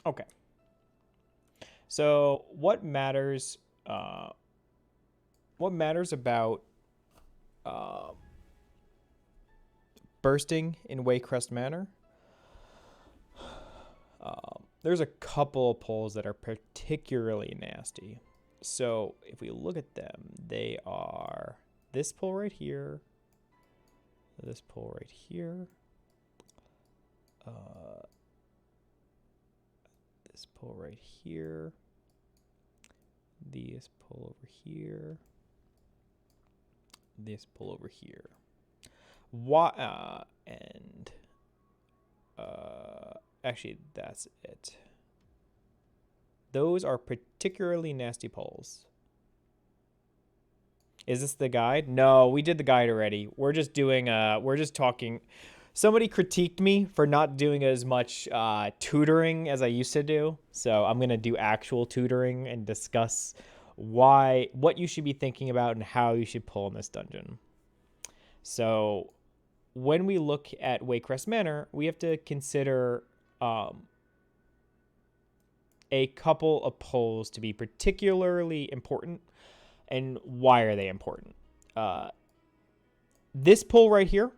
Okay. So what matters? What matters about uh, bursting in Waycrest Manor? There's a couple of pulls that are particularly nasty. So if we look at them, they are this pull right here, this pull right here, this pull right here, this pull over here, this pull over here. And actually, that's it. Those are particularly nasty pulls. Is this the guide? No, we did the guide already. We're just doing, we're just talking. Somebody critiqued me for not doing as much tutoring as I used to do. So I'm going to do actual tutoring and discuss what you should be thinking about and how you should pull in this dungeon. So when we look at Waycrest Manor, we have to consider a couple of pulls to be particularly important. And why are they important? This pull right here,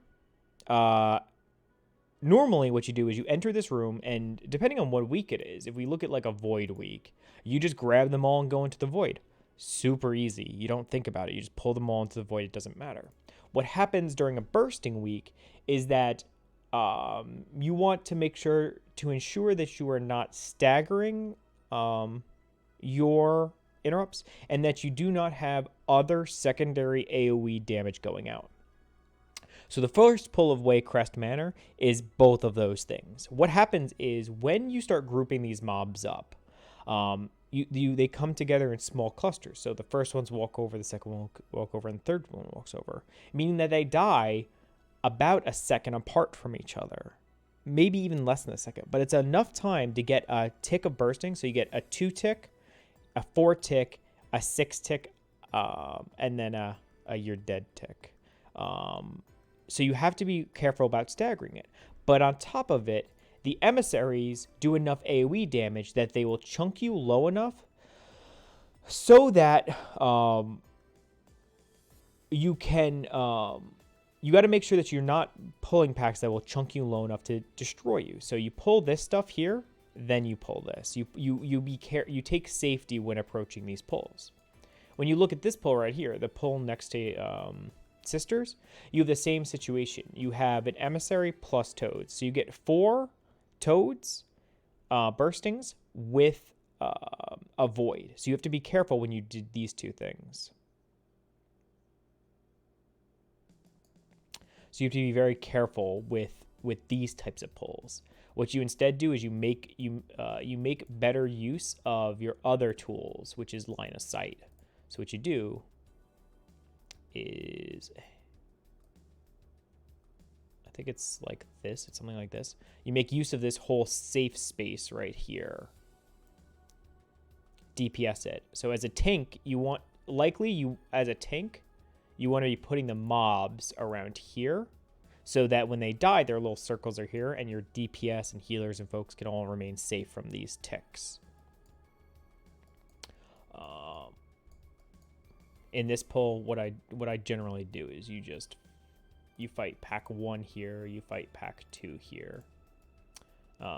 normally what you do is you enter this room, and depending on what week it is, if we look at like a void week, you just grab them all and go into the void. Super easy. You don't think about it. You just pull them all into the void. It doesn't matter. What happens during a bursting week is that you want to make sure to ensure that you are not staggering your interrupts and that you do not have other secondary AoE damage going out. So the first pull of Waycrest Manor is both of those things. What happens is when you start grouping these mobs up, they come together in small clusters. So the first ones walk over, the second one walk over, and the third one walks over, meaning that they die about a second apart from each other. Maybe even less than a second, but it's enough time to get a tick of bursting. So you get a 2 tick, a 4 tick, a 6 tick, and then a you're dead tick. So you have to be careful about staggering it. But on top of it, the emissaries do enough AoE damage that they will chunk you low enough so that you can... you got to make sure that you're not pulling packs that will chunk you low enough to destroy you. So you pull this stuff here, then you pull this. You take safety when approaching these pulls. When you look at this pull right here, the pull next to Sisters, you have the same situation. You have an emissary plus toads. So you get 4 toads burstings with a void. So you have to be careful when you did these 2 things. So you have to be very careful with these types of pulls. What you instead do is you make better use of your other tools, which is line of sight. So what you do is, I think it's like this. It's something like this. You make use of this whole safe space right here. DPS it. So as a tank, you want to be putting the mobs around here so that when they die, their little circles are here and your DPS and healers and folks can all remain safe from these ticks. In this pull, what I generally do is you fight pack 1 here, you fight pack 2 here. Let's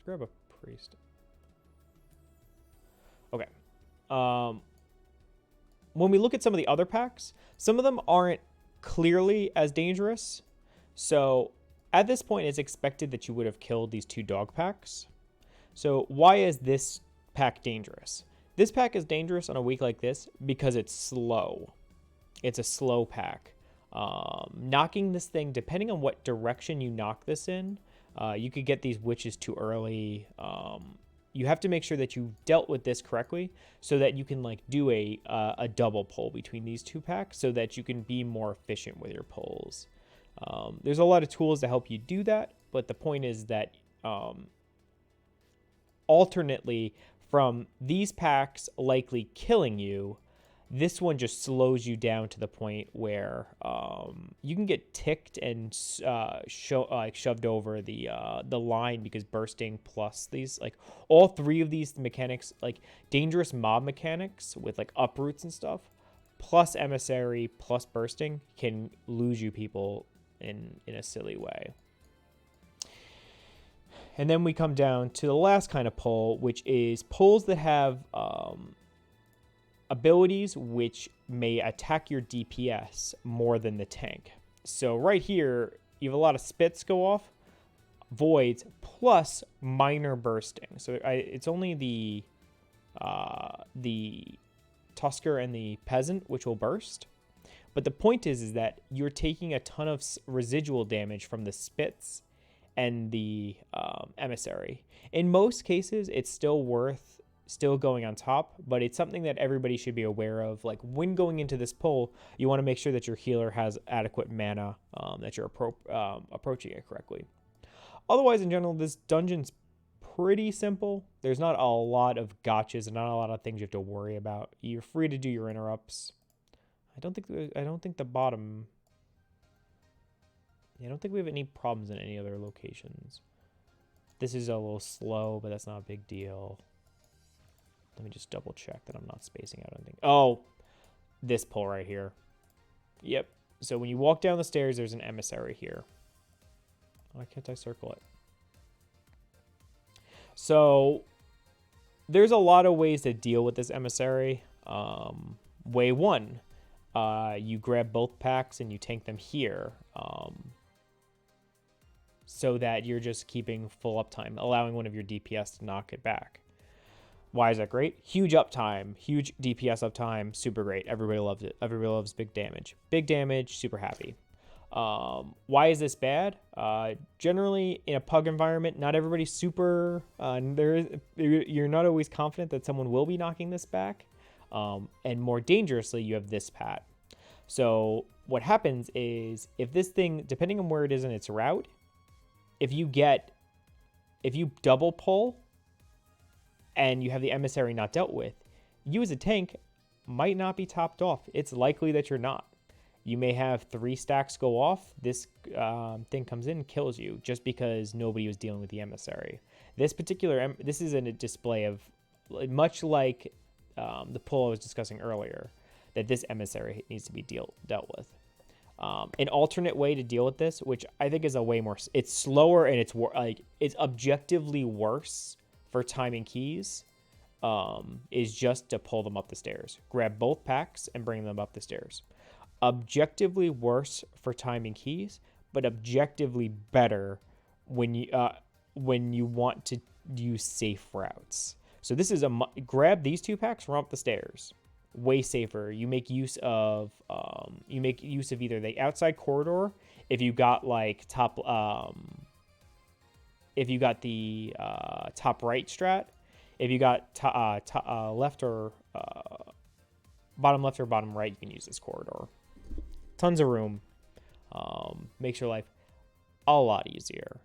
grab a priest. Okay. When we look at some of the other packs, some of them aren't clearly as dangerous. So at this point, it's expected that you would have killed these 2 dog packs. So why is this pack dangerous? This pack is dangerous on a week like this because it's slow. It's a slow pack. Knocking this thing, depending on what direction you knock this in, you could get these witches too early. You have to make sure that you dealt with this correctly so that you can like do a double pull between these 2 packs so that you can be more efficient with your pulls. There's a lot of tools to help you do that, but the point is that alternately from these packs likely killing you This one just slows you down to the point where you can get ticked and shoved over the line, because bursting plus these, like, all three of these mechanics, like dangerous mob mechanics with like uproots and stuff, plus emissary plus bursting, can lose you people in a silly way. And then we come down to the last kind of pull, which is pulls that have abilities which may attack your DPS more than the tank. So right here, you have a lot of spits go off, voids, plus minor bursting. So it's only the Tusker and the Peasant which will burst. But the point is that you're taking a ton of residual damage from the spits and the emissary. In most cases, it's still worth going on top, but it's something that everybody should be aware of. Like, when going into this pull, you want to make sure that your healer has adequate mana, that you're approaching it correctly. Otherwise, in general, this dungeon's pretty simple. There's not a lot of gotchas and not a lot of things you have to worry about. You're free to do your interrupts. I don't think the bottom. I don't think we have any problems in any other locations. This is a little slow, but that's not a big deal. Let me just double check that I'm not spacing out anything. Oh, this pull right here. Yep. So when you walk down the stairs, there's an emissary here. Why can't I circle it? So there's a lot of ways to deal with this emissary. Way one, you grab both packs and you tank them here. So that you're just keeping full uptime, allowing one of your DPS to knock it back. Why is that great? Huge uptime, huge DPS uptime, super great. Everybody loves it. Everybody loves big damage. Big damage, super happy. Why is this bad? Generally, in a pug environment, not everybody's super. You're not always confident that someone will be knocking this back. And more dangerously, you have this pat. So what happens is, if this thing, depending on where it is in its route, if you double pull and you have the emissary not dealt with, you as a tank might not be topped off. It's likely that you're not. You may have 3 stacks go off. This thing comes in and kills you just because nobody was dealing with the emissary. This is a display of, much like the pull I was discussing earlier, that this emissary needs to be dealt with. An alternate way to deal with this, which I think is a way more, it's slower and it's objectively worse for timing keys, is just to pull them up the stairs. Grab both packs and bring them up the stairs. Objectively worse for timing keys, but objectively better when you want to use safe routes. So this is grab these 2 packs, run up the stairs. Way safer. You make use of either the outside corridor, if you got like if you got the top right strat, if you got left or bottom left or bottom right, you can use this corridor. Tons of room. Makes your life a lot easier.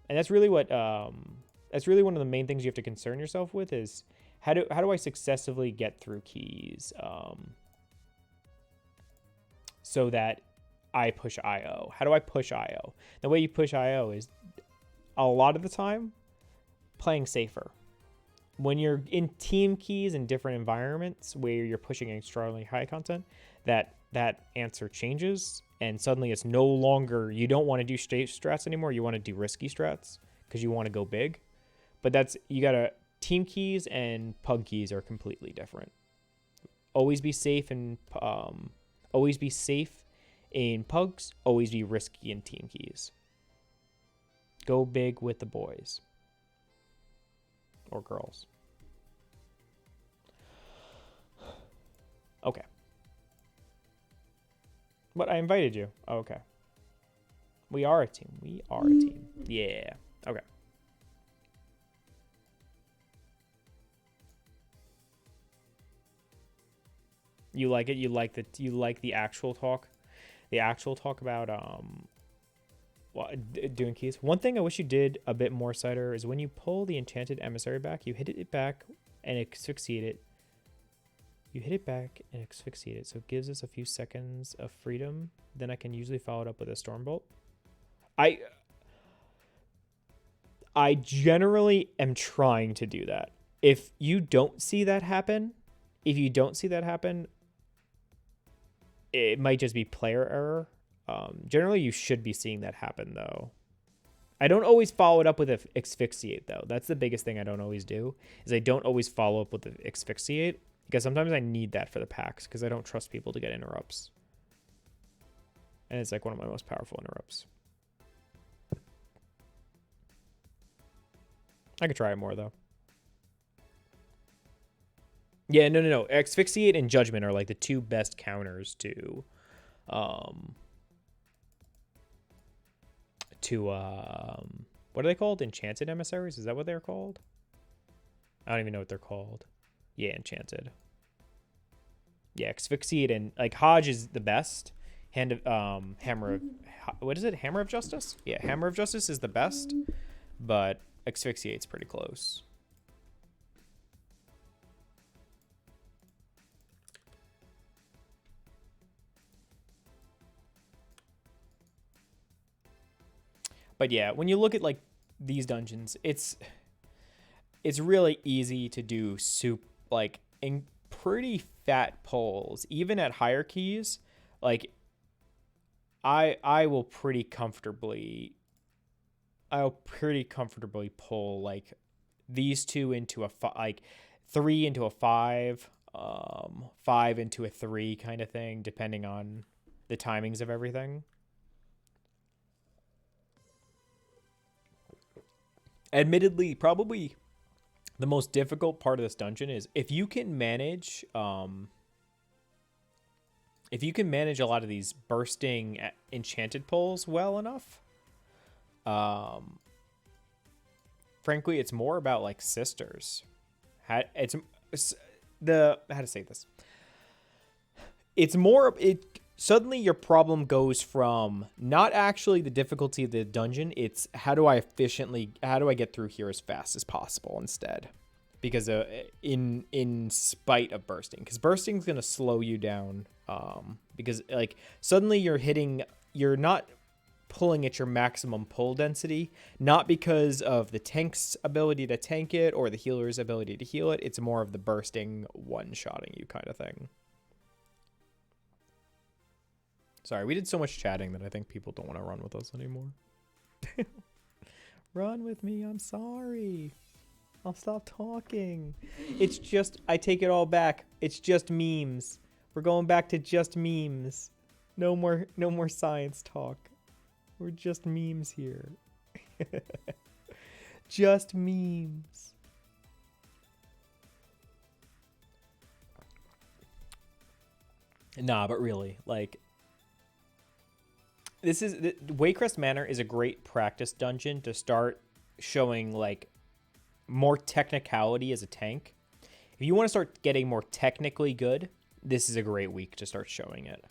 And that's really one of the main things you have to concern yourself with is, how do I successfully get through keys so that I push IO? How do I push IO? The way you push IO is, a lot of the time, playing safer. When you're in team keys in different environments where you're pushing extraordinarily high content, that answer changes, and suddenly it's no longer, you don't want to do straight strats anymore, you want to do risky strats because you want to go big. But team keys and pug keys are completely different. Always be safe in pugs, always be risky in team keys. Go big with the boys or girls. Okay. But I invited you. Oh, okay. We are a team. Yeah. Okay. You like it? You like the actual talk? The actual talk about doing keys. One thing I wish you did a bit more, Cider, is when you pull the enchanted emissary back, you hit it back and it succeeded. You hit it back and asphyxiate it, so it gives us a few seconds of freedom. Then I can usually follow it up with a Stormbolt. I generally am trying to do that. If you don't see that happen, it might just be player error. Generally, you should be seeing that happen, though. I don't always follow it up with asphyxiate, though. That's the biggest thing I don't always do, is I don't always follow up with the asphyxiate, because sometimes I need that for the packs, because I don't trust people to get interrupts. And it's like one of my most powerful interrupts. I could try it more, though. Yeah, no. Asphyxiate and Judgment are like the two best counters to what are they called? Enchanted Emissaries? Is that what they're called? I don't even know what they're called. Yeah, Enchanted. Yeah, Asphyxiate and like Hodge is the best. Hammer of what is it? Hammer of Justice? Yeah, Hammer of Justice is the best, but Asphyxiate's pretty close. But yeah, when you look at like these dungeons, it's really easy to do like in pretty fat pulls, even at higher keys. Like I will pretty comfortably pull like these two into like 3 into a 5, 5 into a 3 kind of thing, depending on the timings of everything. Admittedly, probably the most difficult part of this dungeon is if you can manage a lot of these bursting enchanted pulls well enough. Frankly, it's more about like sisters. How to say this? Suddenly your problem goes from not actually the difficulty of the dungeon, it's how do I get through here as fast as possible instead, because in spite of bursting, because bursting is going to slow you down, because like suddenly you're not pulling at your maximum pull density, not because of the tank's ability to tank it or the healer's ability to heal it, it's more of the bursting one-shotting you kind of thing. Sorry, we did so much chatting that I think people don't want to run with us anymore. Run with me, I'm sorry. I'll stop talking. It's just, I take it all back. It's just memes. We're going back to just memes. No more science talk. We're just memes here. Just memes. Nah, but really, like, Waycrest Manor is a great practice dungeon to start showing like more technicality as a tank. If you want to start getting more technically good, this is a great week to start showing it.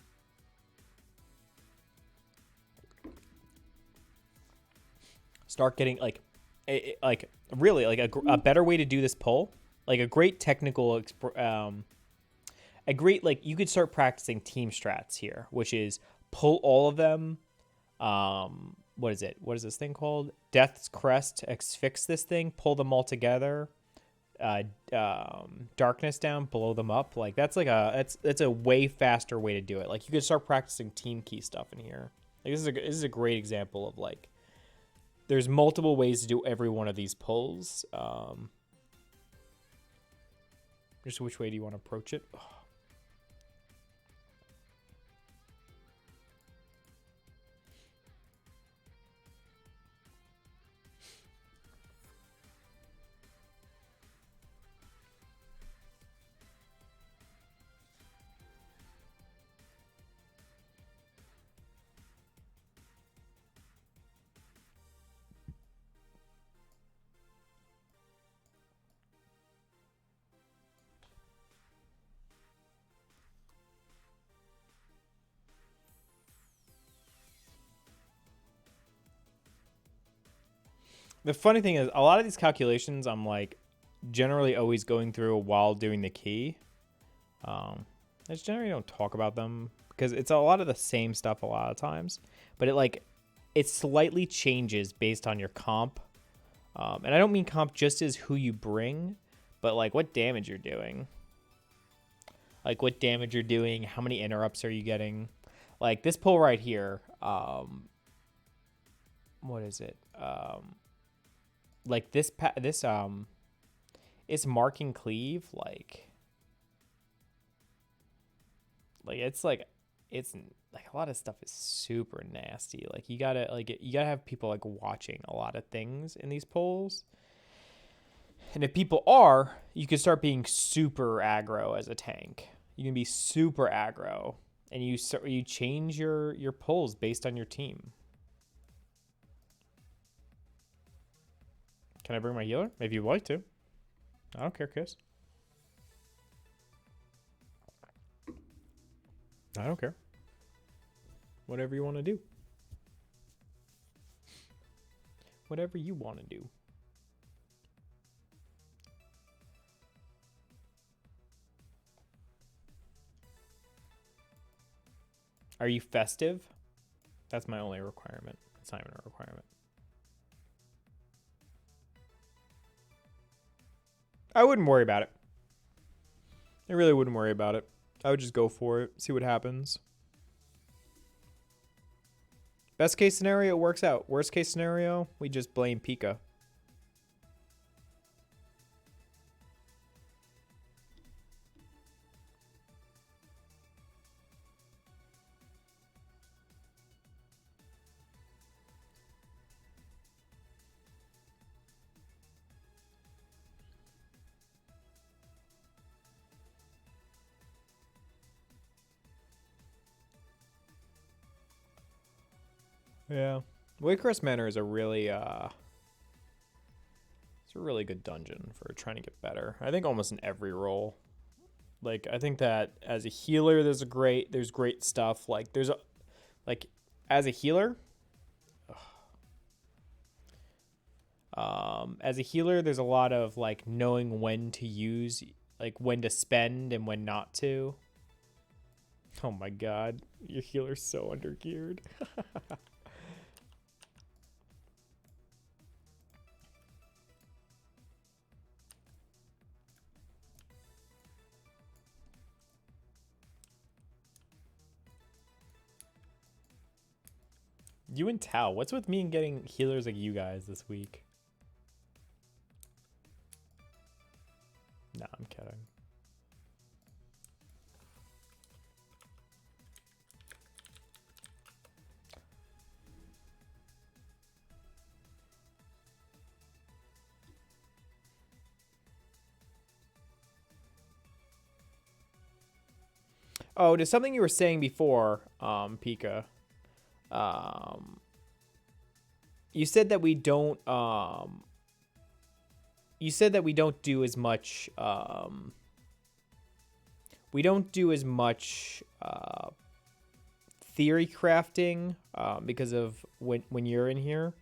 Start getting like really like a better way to do this pull, like a great technical a great, like, you could start practicing team strats here, which is pull all of them. What is it? What is this thing called? Death's Crest. Fix this thing. Pull them all together. Darkness down. Blow them up. Like that's a way faster way to do it. Like you could start practicing team key stuff in here. Like this is a great example of like there's multiple ways to do every one of these pulls. Just which way do you want to approach it? Oh. The funny thing is, a lot of these calculations, I'm like generally always going through while doing the key. I just generally don't talk about them because it's a lot of the same stuff a lot of times, but it slightly changes based on your comp. And I don't mean comp just as who you bring, but like what damage you're doing. Like what damage you're doing, how many interrupts are you getting? Like this pull right here, what is it? Like this it's marking cleave it's like a lot of stuff is super nasty. Like you gotta have people like watching a lot of things in these polls. And if people are, you can start being super aggro as a tank. You can be super aggro, and you change your polls based on your team. Can I bring my healer? If you'd like to. I don't care, Kiss. I don't care. Whatever you want to do. Whatever you want to do. Are you festive? That's my only requirement. It's not even a requirement. I wouldn't worry about it. I really wouldn't worry about it. I would just go for it, see what happens. Best case scenario, it works out. Worst case scenario, we just blame Pika. Yeah. Waycrest Manor is a really it's a really good dungeon for trying to get better. I think almost in every role. Like I think that as a healer there's great stuff. Like as a healer as a healer there's a lot of like knowing when to use, like when to spend and when not to. Oh my god, your healer's so undergeared. You and Tao, what's with me and getting healers like you guys this week? Nah, I'm kidding. Oh, to something you were saying before, Pika. You said that we don't do as much theory crafting because of when you're in here.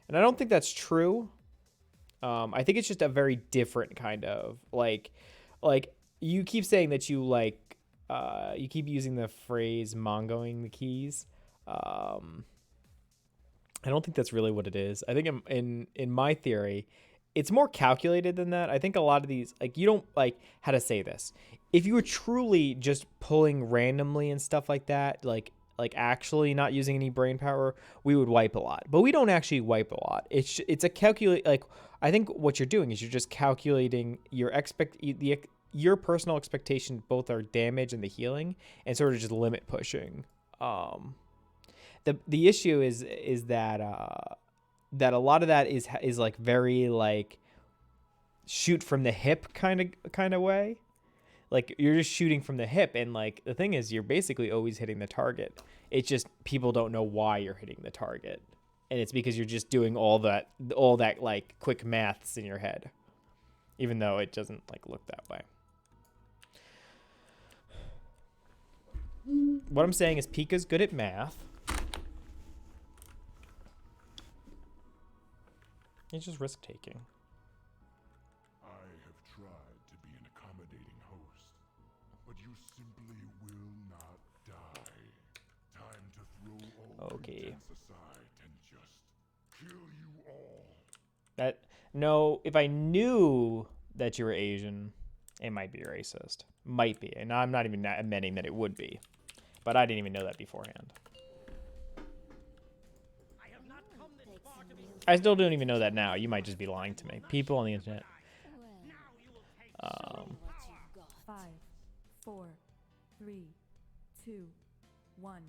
And I don't think that's true. I think it's just a very different kind of like you keep saying that you keep using the phrase mongoing the keys. I don't think that's really what it is. I think in my theory, it's more calculated than that. I think a lot of these, like, you don't like how to say this. If you were truly just pulling randomly and stuff like that, like actually not using any brain power, we would wipe a lot. But we don't actually wipe a lot. It's a calculate. Like, I think what you're doing is you're just calculating your personal expectation, both our damage and the healing, and sort of just limit pushing. The issue is that that a lot of that is like very like shoot from the hip kind of way. Like you're just shooting from the hip, and like the thing is you're basically always hitting the target. It's just people don't know why you're hitting the target, and it's because you're just doing all that like quick maths in your head, even though it doesn't like look that way. What I'm saying is Pika's good at math. It's just risk taking. I have tried to be an accommodating host, but you simply will not die. Time to throw all Okay. pretense aside and just kill you all. No, if I knew that you were Asian, it might be racist. Might be. And I'm not even admitting that it would be. But I didn't even know that beforehand. I still don't even know that now. You might just be lying to me. People on the internet. Five, 4, 3, 2, 1.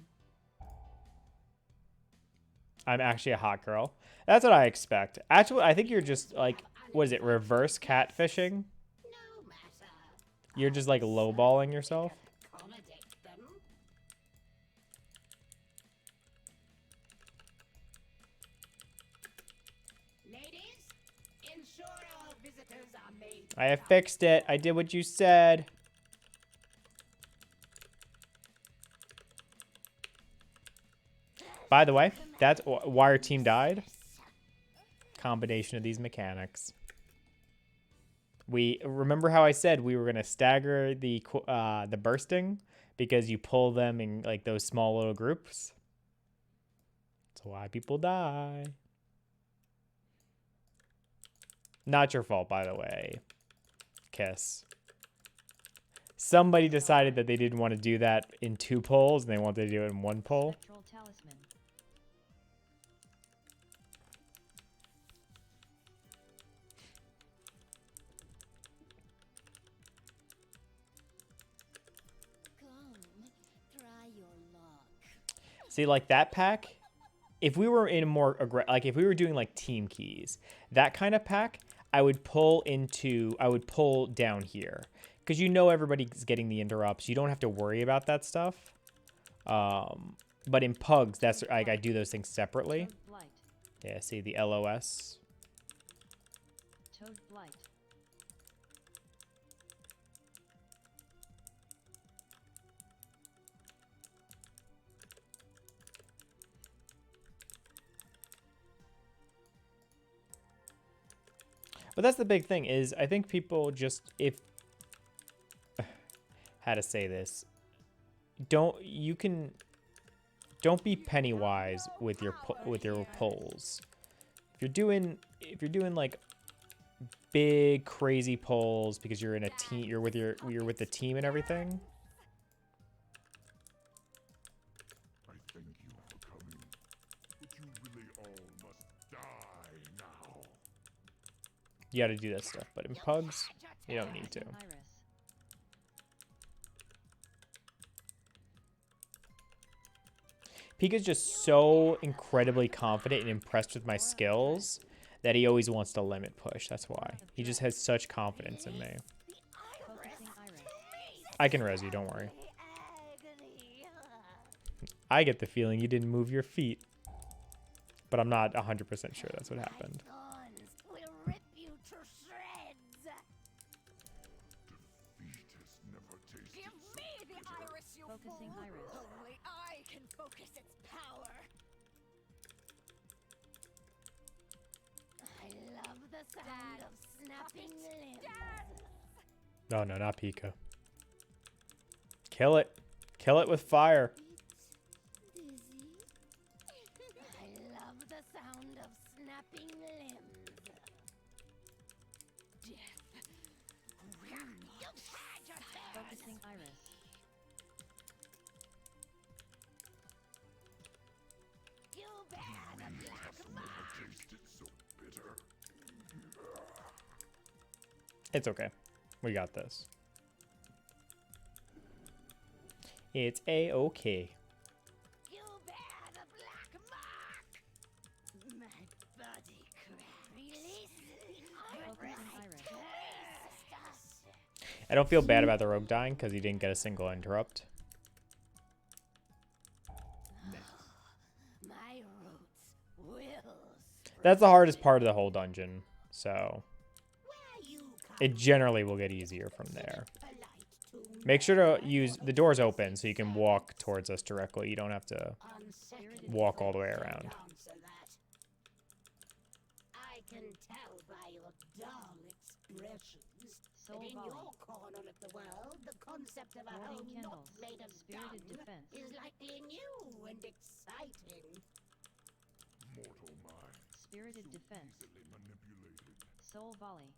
I'm actually a hot girl. That's what I expect. Actually, I think you're just like, what is it, reverse catfishing? You're just like lowballing yourself. I have fixed it. I did what you said. By the way, that's why our team died. Combination of these mechanics. We remember how I said we were gonna stagger the bursting because you pull them in like those small little groups. That's why people die. Not your fault, by the way. Kiss. Somebody decided that they didn't want to do that in 2 pulls and they wanted to do it in 1 pull. See, like that pack, if we were in a more like if we were doing like team keys, that kind of pack, I would pull down here because you know everybody's getting the interrupts. You don't have to worry about that stuff. But in pugs, that's like I do those things separately. Yeah, see the LOS. Toad Blight. But that's the big thing is I think people just how to say this, don't be penny wise with your pulls. If you're doing like big crazy pulls because you're in a team, you're with the team and everything. I thank you for coming, but you really all must die now. You got to do that stuff, but in pugs, you don't need to. Pika's just so incredibly confident and impressed with my skills that he always wants to limit push. That's why. He just has such confidence in me. I can res you, don't worry. I get the feeling you didn't move your feet. But I'm not 100% sure that's what happened. Focusing Iris. Only I can focus its power. I love the sound of snapping limbs. Oh no, not Pika. Kill it. Kill it with fire. Dizzy. I love the sound of snapping limbs. Death. Focusing Iris. It's okay. We got this. It's a-okay. You bear the black mark. My body crack. Release the iris. I don't feel bad about the rogue dying because he didn't get a single interrupt. My roots will. That's the hardest part of the whole dungeon. So it generally will get easier from there. Make sure to use the doors open so you can walk towards us directly. You don't have to walk all the way around. I can tell by your dull expressions. Soul But in volley. your corner of the world, the concept of a Warding home not candles. made of Spirited dung defense. is likely new and exciting. Mortal mind. Spirited So defense. easily manipulated. Soul volley.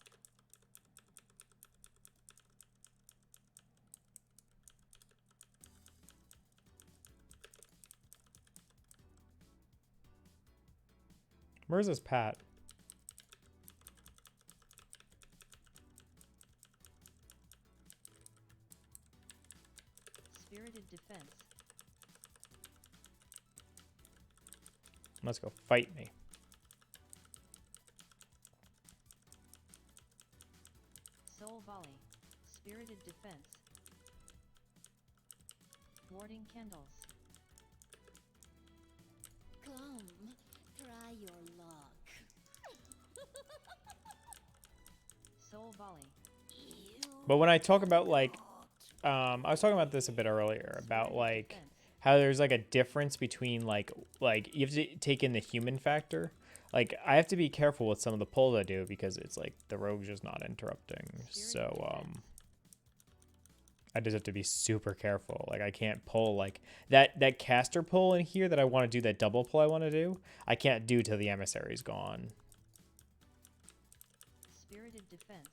Where's this Pat? Spirited defense. Let's go fight me. Soul volley. Spirited defense. Warding candles. Come, try your luck. Soul volley. But when I talk about like, I was talking about this a bit earlier about like how there's like a difference between like you have to take in the human factor. Like I have to be careful with some of the pulls I do because it's like the rogue's just not interrupting. So I just have to be super careful. Like I can't pull like that caster pull in here that I want to do, that double pull I want to do. I can't do till the emissary's gone. Spirited defense.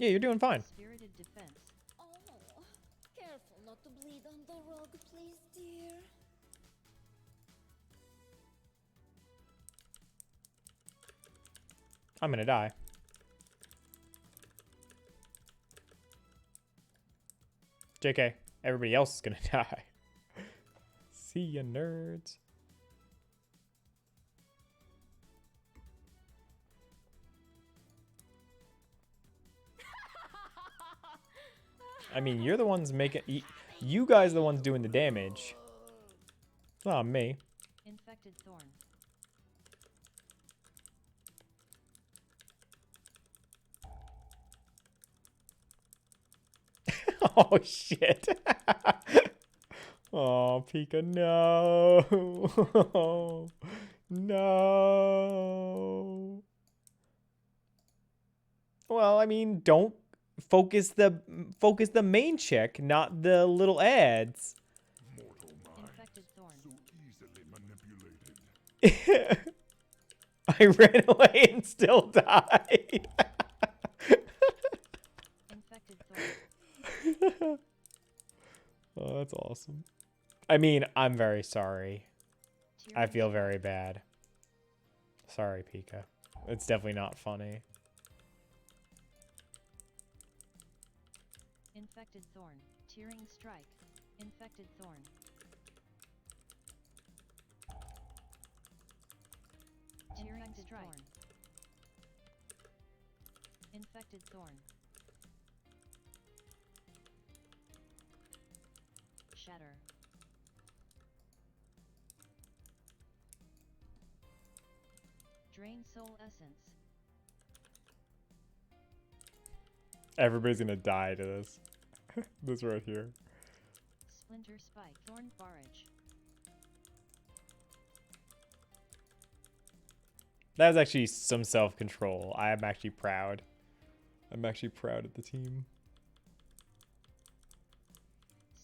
Yeah, you're doing fine. Spirited defense. Oh, careful not to bleed on the rug, please, dear. I'm gonna die. JK, everybody else is gonna die. See ya, nerds. I mean, you're the ones making... You guys are the ones doing the damage. It's not me. Infected thorn. Oh, shit. Oh, Pika, no. No. Well, I mean, don't focus the main chick, not the little ads. Mortal mind. Infected thorn. So easily manipulated. I ran away and still died. Infected thorn. Oh, that's awesome. I mean, I'm very sorry. I Tyrion feel strike. very bad. Sorry, Pika. It's definitely not funny. Infected thorn. Tearing strike. Infected thorn. Tearing strike. Infected thorn. Shatter. Drain soul essence. Everybody's gonna die to this. This right here. Splinter spike. Thorn barrage. That was actually some self-control. I am actually proud. I'm actually proud of the team.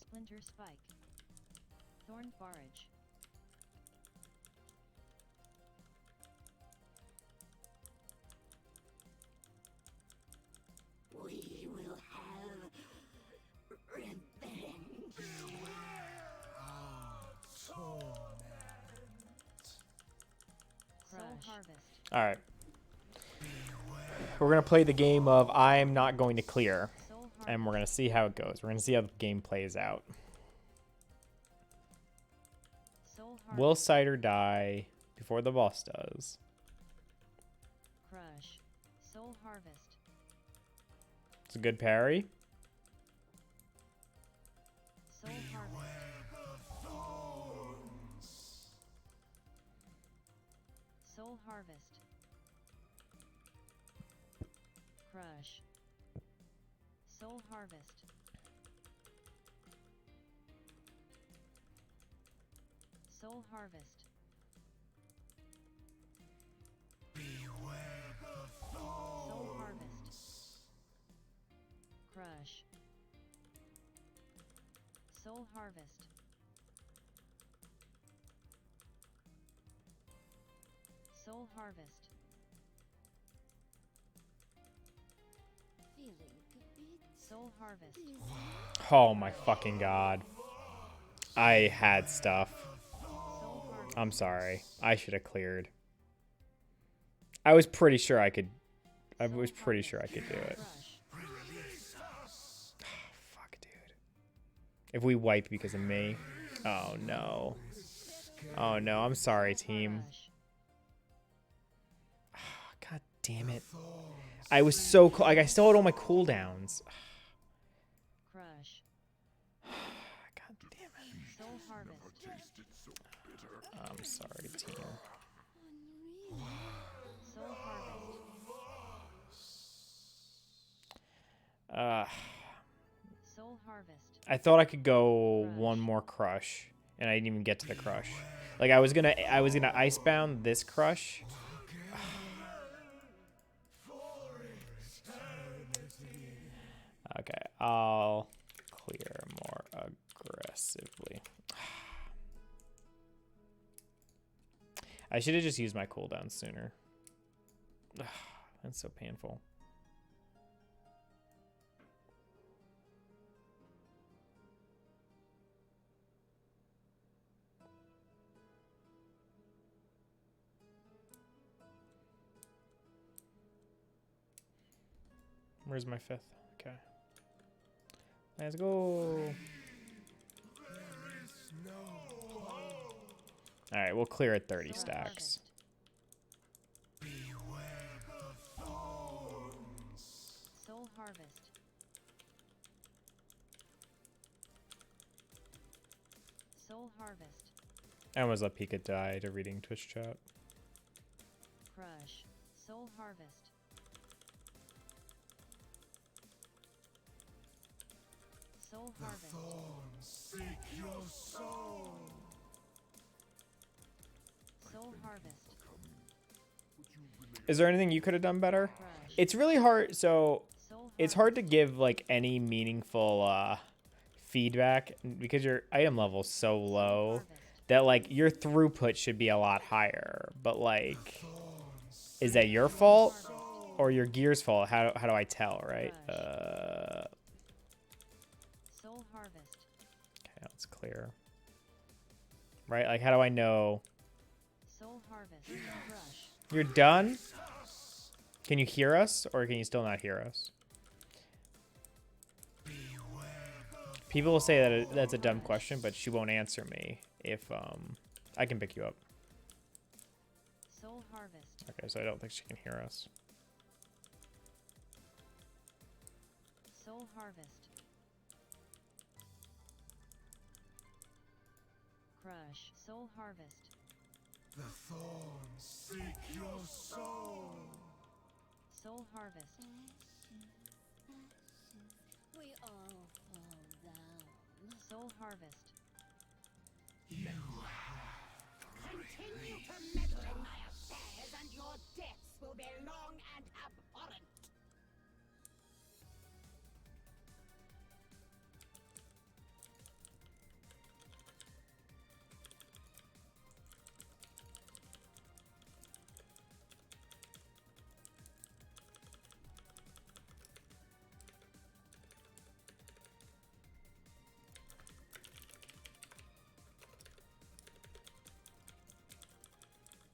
Splinter spike. Thorn barrage. We will have revenge. Soul harvest. All right. We're gonna play the game of I'm not going to clear, Soul harvest. and we're gonna see how it goes. We're gonna see how the game plays out. Soul harvest. Will Cider die before the boss does? Crush. Soul harvest. It's a good parry. Soul harvest. Soul harvest. Crush. Soul harvest. Soul harvest. Crush. Soul Harvest. Soul Harvest. Feeling a bit Soul Harvest. dizzy. Oh my fucking god. I had stuff. Soul Harvest. I'm sorry. I should have cleared. I was pretty sure I could. I Soul was pretty sure I Harvest. could do it. Crush. Fuck, dude. If we wipe because of me. Oh no. Oh no. I'm sorry, team. Crush. God damn it. I was so close. Like, I still had all my cooldowns. Crush. God damn it. Soul Harvest. Tasted so bitter. I'm sorry, team. Unreal. Soul Harvest. Soul Harvest. I thought I could go one more crush, and I didn't even get to the crush. Like, I was gonna icebound this crush. Okay, I'll clear more aggressively. I should have just used my cooldown sooner. That's so painful. Where's my 5th? Okay. Let's go. All right, we'll clear at 30 Soul stacks. Harvest. Soul Harvest. Soul Harvest. I almost let Pika die to reading Twitch chat. Crush. Soul Harvest. Soul Harvest. Soul Harvest. Is there anything you could have done better? Crush. It's really hard. So Soul it's hard to give like any meaningful feedback because your item level's so low Harvest. that like your throughput should be a lot higher. But like, is that your fault or your gear's fault? How do I tell? Right? Soul Harvest. Okay, let's clear. Right? Like, how do I know Soul Harvest. Crush. you're done? Can you hear us or can you still not hear us? People will say that that's a dumb question, but she won't answer me if I can pick you up. Soul Harvest. Okay, so I don't think she can hear us. Soul Harvest. Crush. Soul Harvest. The thorns seek your soul. Soul Harvest. We all fall down. Soul Harvest. Continue to meddle in my affairs, and your deaths will be long and abhorrent.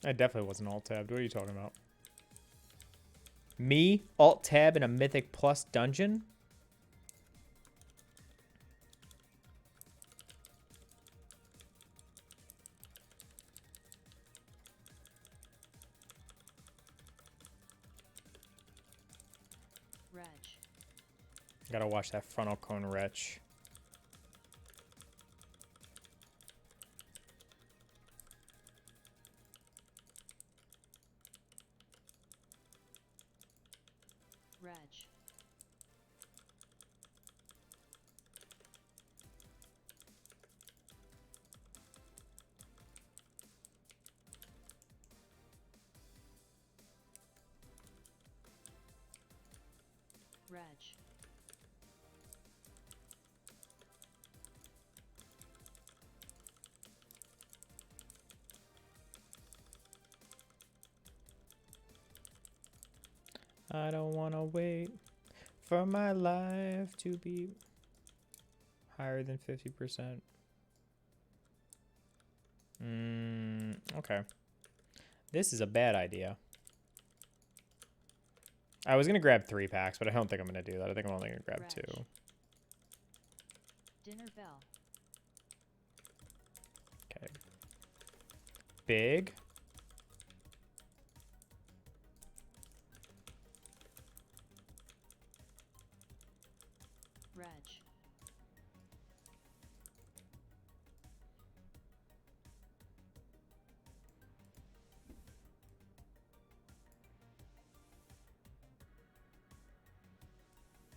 I definitely wasn't alt-tabbed. What are you talking about? Me? Alt-tab in a Mythic Plus dungeon? Wretch. Gotta watch that frontal cone wretch. Wretch. Wretch. I don't want to wait for my life to be higher than 50%. Okay. This is a bad idea. I was going to grab 3 packs, but I don't think I'm going to do that. I think I'm only going to grab Reg. 2. Dinner bell. Okay. Big. Reg.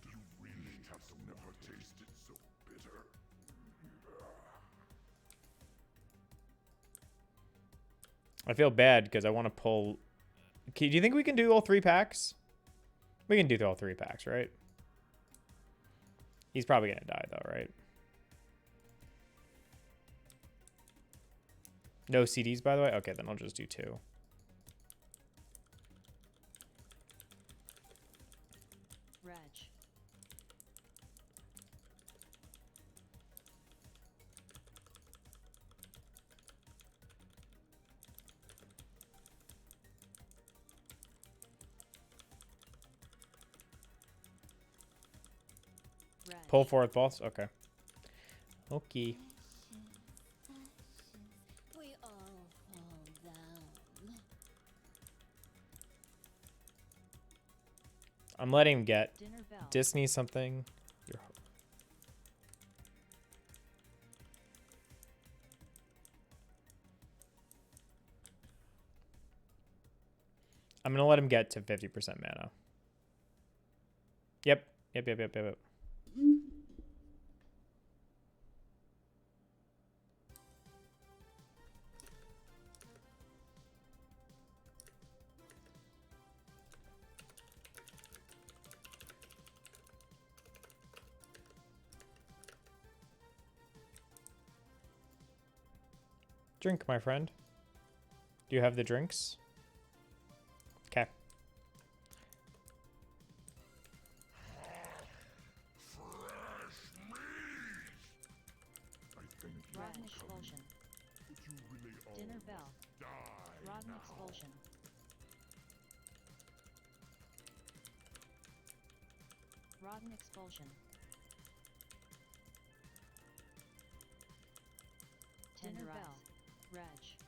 Do you really have never tasted so bitter? I feel bad because I want to pull... Okay, do you think we can do all 3 packs? We can do all 3 packs, right? He's probably going to die, though, right? No CDs, by the way? Okay, then I'll just do 2. Reg. Reg. Pull forward boss? Okay. Okay. We all fall down. I'm letting him get Dinner bell. Disney something. Your- I'm going to let him get to 50% mana. Yep. Yep. Drink, my friend. Do you have the drinks? Okay. I thank you Rotten for coming, expulsion. but you really all Dinner bell. must die Rotten now. expulsion. Rotten expulsion. Dinner bell. Reg.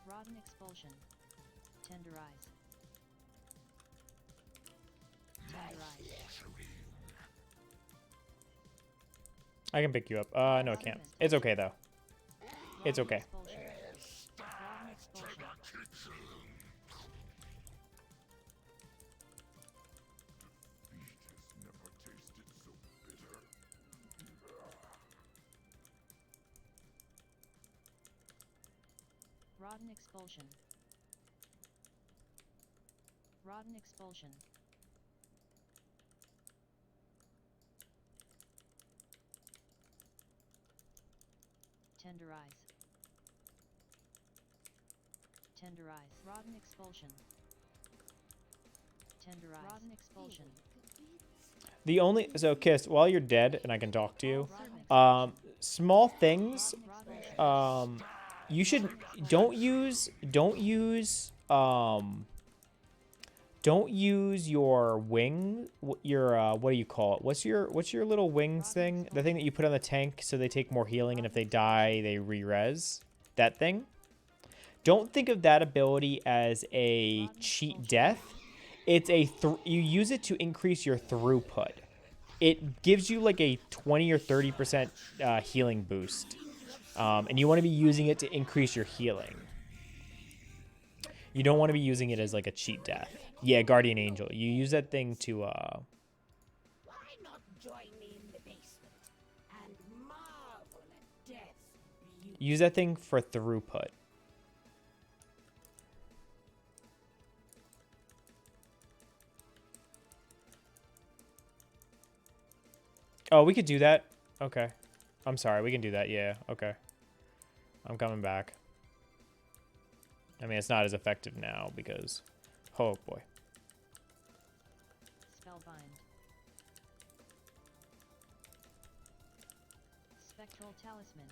Rotten expulsion. Tenderize. Tenderize. I can pick you up. No, I can't. It's okay, though. It's Rotten okay. expulsion. Rotten expulsion. Defeat has never tasted so bitter. Rotten expulsion. Rotten expulsion. Tenderize. Tenderize. Rotten expulsion. Tenderize. Rotten expulsion. The only... So, Kiss, while you're dead and I can talk to you, Rotten small things... expulsion. You should... Don't use your wing... Your, what do you call it? What's your little wings thing? The thing that you put on the tank so they take more healing and if they die, they re-res? That thing? Don't think of that ability as a cheat death. It's a... You use it to increase your throughput. It gives you like a 20 or 30% healing boost. And you want to be using it to increase your healing. You don't want to be using it as like a cheat death. Yeah, Guardian Angel. You use that thing to... Why not join me in the basement and marvel at death's beauty? Use that thing for throughput. Oh, we could do that? Okay. I'm sorry, we can do that, yeah. Okay. I'm coming back. I mean, it's not as effective now because... Oh, boy. Spectral Talisman.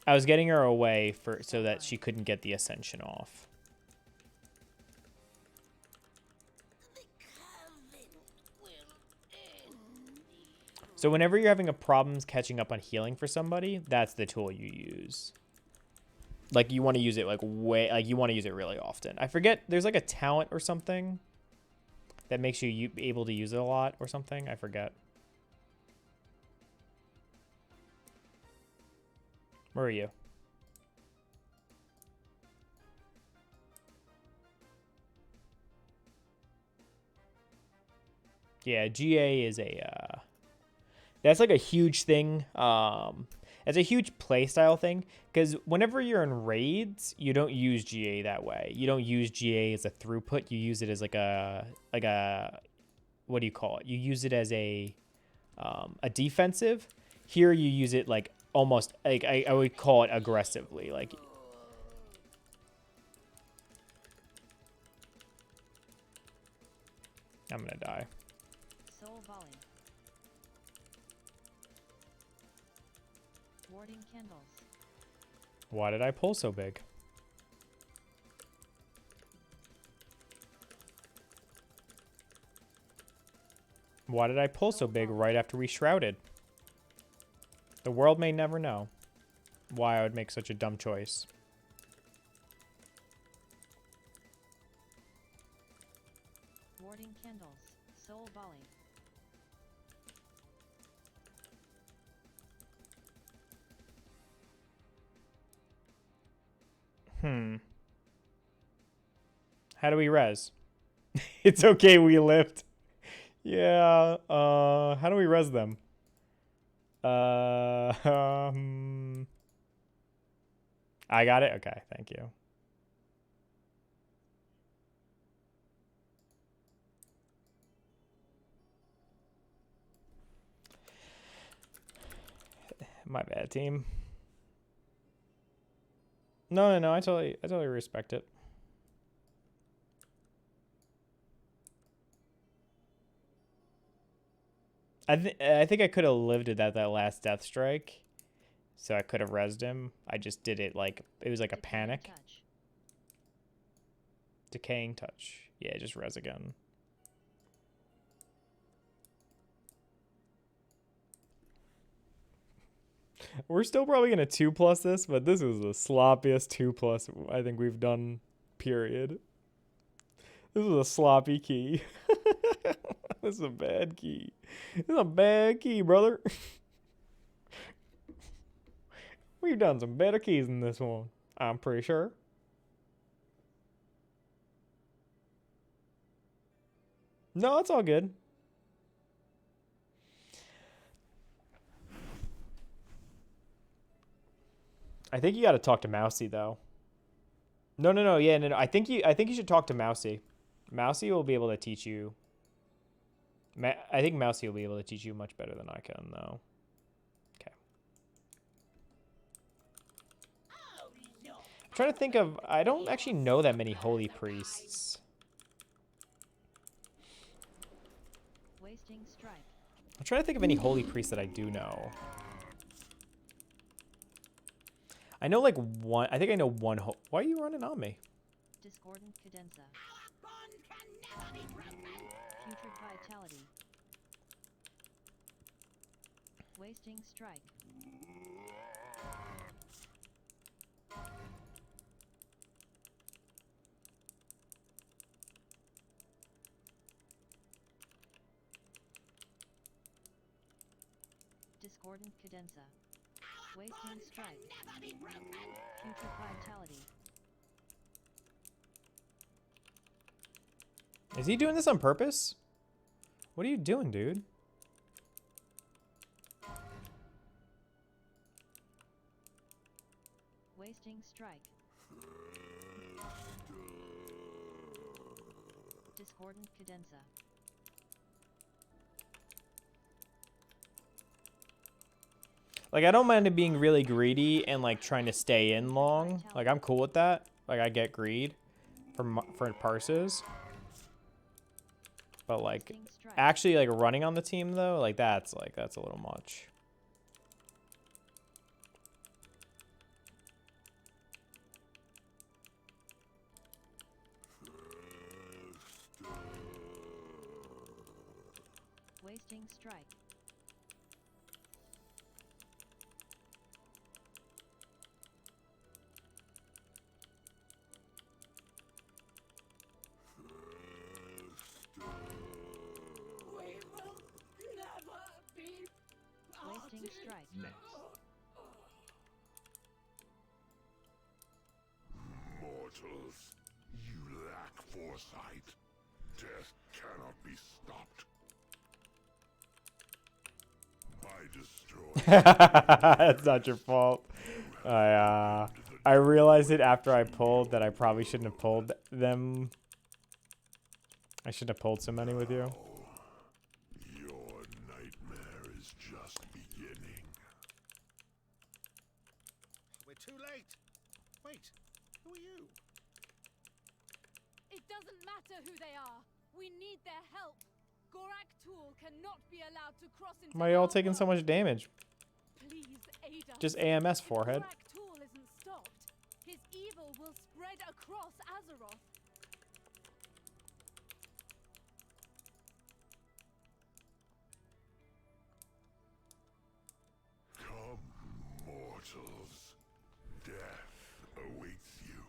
I was getting her away for so that she couldn't get the ascension off. The coven will end. So whenever you're having a problems catching up on healing for somebody, that's the tool you use. Like you want to use it like you want to use it really often. I forget there's like a talent or something that makes you able to use it a lot or something. I forget. Where are you? Yeah, GA is a that's like a huge thing. It's a huge playstyle thing because whenever you're in raids, you don't use GA that way. You don't use GA as a throughput. You use it as like a what do you call it? You use it as a defensive. Here you use it like almost like I would call it aggressively. Like I'm gonna die. Soul Volley. Warding Candles. Why did I pull so big? Why did I pull so big right after we shrouded? The world may never know why I would make such a dumb choice. Warding Candles. Soul Volley. How do we res? It's okay, we lived. Yeah, how do we res them? I got it? Okay, thank you. My bad, team. No, I totally respect it. I think I could have lived at that last death strike, so I could have rezzed him. I just did it like it was like a Decaying panic. Touch. Decaying touch. Yeah, just res again. We're still probably gonna 2+ this, but this is the sloppiest 2+ I think we've done. Period. This is a sloppy key. This is a bad key. This is a bad key, brother. We've done some better keys than this one, I'm pretty sure. No, it's all good. I think you got to talk to Mousy though. No. Yeah, no. I think you should talk to Mousy. Mousy will be able to teach you. I think Mousy will be able to teach you much better than I can, though. Okay. I'm trying to think of. I don't actually know that many holy priests. Wasting Strike. I'm trying to think of any holy priests that I do know. I know like one. I think I know one. Why are you running on me? Discordant Cadenza. Our bond can never be broken. Putrid Vitality. Wasting Strike. Discordant Cadenza. Wasting Strike. Never be broken. Putrid Vitality. Is he doing this on purpose? What are you doing, dude? Wasting Strike. Discordant Cadenza. Like, I don't mind it being really greedy and, like, trying to stay in long. Like, I'm cool with that. Like, I get greed for parses. But like Wasting strike. actually like running on the team though, like that's a little much. Wasting strike. We will never be Wasting parted. strike. Mortals, you lack foresight. Death cannot be stopped. By destroying It's not your fault. I realized it after I pulled that I probably shouldn't have pulled them. I shouldn't have pulled so many with you. your nightmare is just beginning. We're too late. Wait, who are you? It doesn't matter who they are. We need their help. Gorak Tool cannot be allowed to cross into Why are y'all our taking so world. much damage? Please aid us. Just AMS If forehead. Gorak Tool isn't stopped, his evil will spread across Azeroth. Come, mortals. Death awaits you.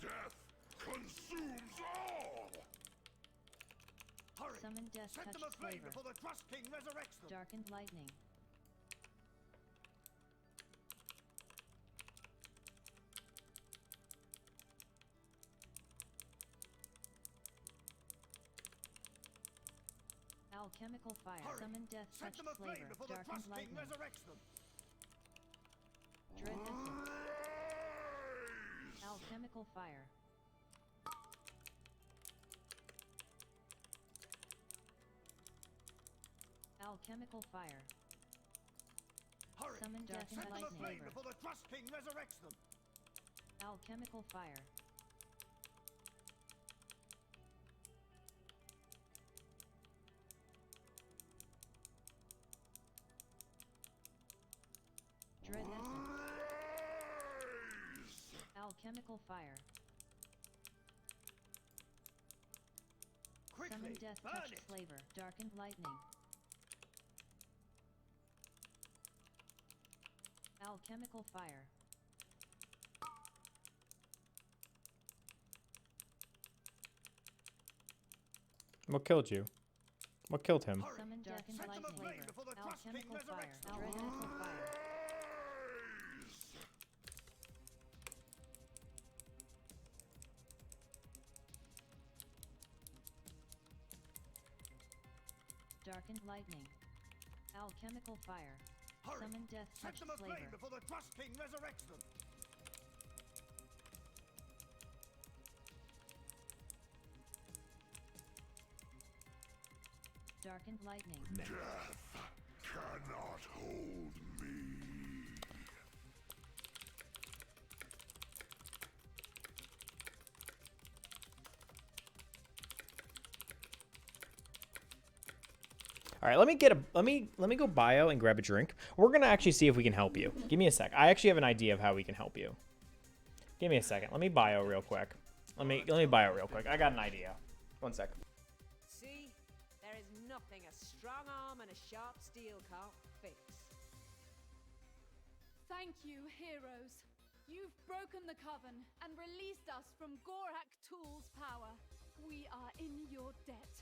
Death consumes all! Hurry! Summon death Set them touch aflame flavor. before the Trust King resurrects them! Darkened lightning. Alchemical fire. Hurry! Summon death Set touch them aflame flavor. before the Darkened Trust King lightning. resurrects them! Dread essence. Rise! Alchemical fire. Alchemical fire. Hurry! Summon death Set them lightning. aflame before the Trust King resurrects them! Alchemical fire. Dread essence. Rise! Alchemical fire. Quickly! Summon death burn touch it! flavor. Darkened lightning. Alchemical fire. What killed you? What killed him? Hurry! Summon darkened Set them lightning. aflame before the Trust King Alchemical fire. resurrects them! Dread essence fire. Rise! Darkened lightning. Alchemical fire. Hurry! Summon death Set touch them aflame flavor. before the Trust King resurrects them! Darkened lightning. Death cannot hold me. All right, let me go bio and grab a drink. We're gonna actually see if we can help you. Give me a sec. I actually have an idea of how we can help you. Give me a second. Let me bio real quick. Let me bio real quick. I got an idea. One sec. See? There is nothing a strong arm and a sharp steel can't fix. Thank you, heroes. You've broken the coven and released us from Gorak Tool's power. We are in your debt.